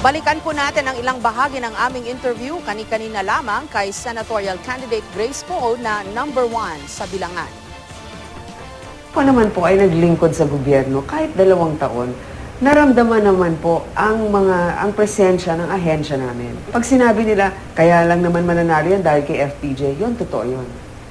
Balikan po natin ang ilang bahagi ng aming interview kani-kanina lamang kay senatorial candidate Grace Poe na number 1 sa bilangan. Ako naman po ay naglingkod sa gobyerno kahit 2 taon. Naramdaman naman po ang presensya ng ahensya namin. Pag sinabi nila, kaya lang naman mananalo yan dahil kay FPJ, yun, totoo yun.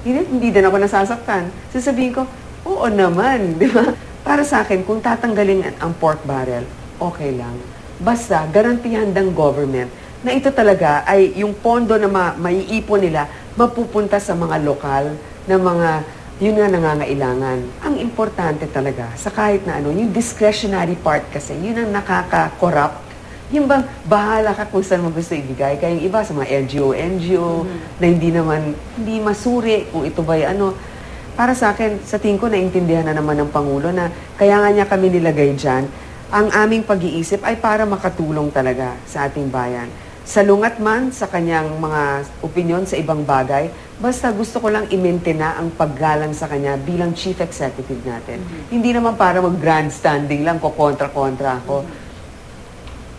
Hindi din ako nasasaktan. Sasabihin ko, oo naman, di ba? Para sa akin, kung tatanggalin ang pork barrel, okay lang. Basta, garantihan ng government na ito talaga ay yung pondo na maiipon nila, mapupunta sa mga lokal na mga yun nga nangangailangan. Ang importante talaga sa kahit na ano, yung discretionary part kasi, yun ang nakaka-corrupt. Yung bang bahala ka kung saan mo gusto ibigay. Kaya yung iba sa mga NGO, na hindi masuri kung ito ba'y ano. Para sa akin, sa tingin ko, naintindihan na naman ng Pangulo na kaya nga niya kami nilagay dyan. Ang aming pag-iisip ay para makatulong talaga sa ating bayan. Salungat man sa kanyang mga opinyon sa ibang bagay, basta gusto ko lang i-maintain na ang paggalang sa kanya bilang chief executive natin. Hindi naman para mag-grandstanding lang, kontra-kontra ako.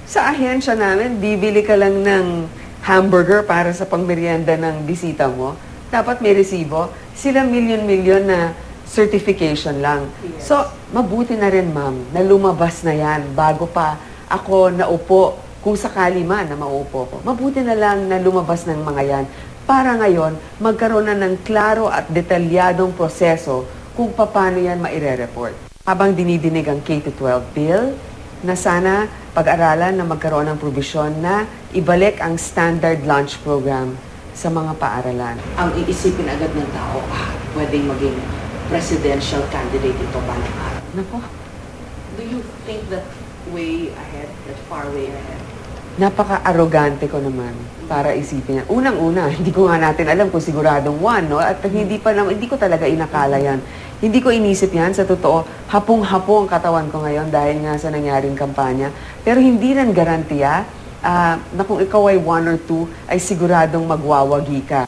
Sa ahensya namin, bibili ka lang ng hamburger para sa pangmerienda ng bisita mo. Dapat may resibo. Sila milyon-milyon na certification lang. Yes. So, mabuti na rin, ma'am, na lumabas na yan bago pa ako naupo. Kung sakali man na maupo ko, mabuti na lang na lumabas ng mga yan para ngayon magkaroon na ng klaro at detalyadong proseso kung paano yan maire-report. Habang dinidinig ang K-12 bill, na sana pag-aralan na magkaroon ng probisyon na ibalik ang standard lunch program sa mga paaralan. Ang iisipin agad ng tao, pwedeng maging presidential candidate ito ba ng araw? Nako, Do you think that way ahead, that far way ahead? napaka-arrogante ko naman para isipin yan. Unang-una, hindi ko nga natin alam kung siguradong one, no? At hindi ko talaga inakala yan. Hindi ko inisip yan, sa totoo, hapong-hapo ang katawan ko ngayon dahil nga sa nangyaring kampanya. Pero hindi rin garantiya na kung ikaw ay 1 or 2, ay siguradong magwawagi ka.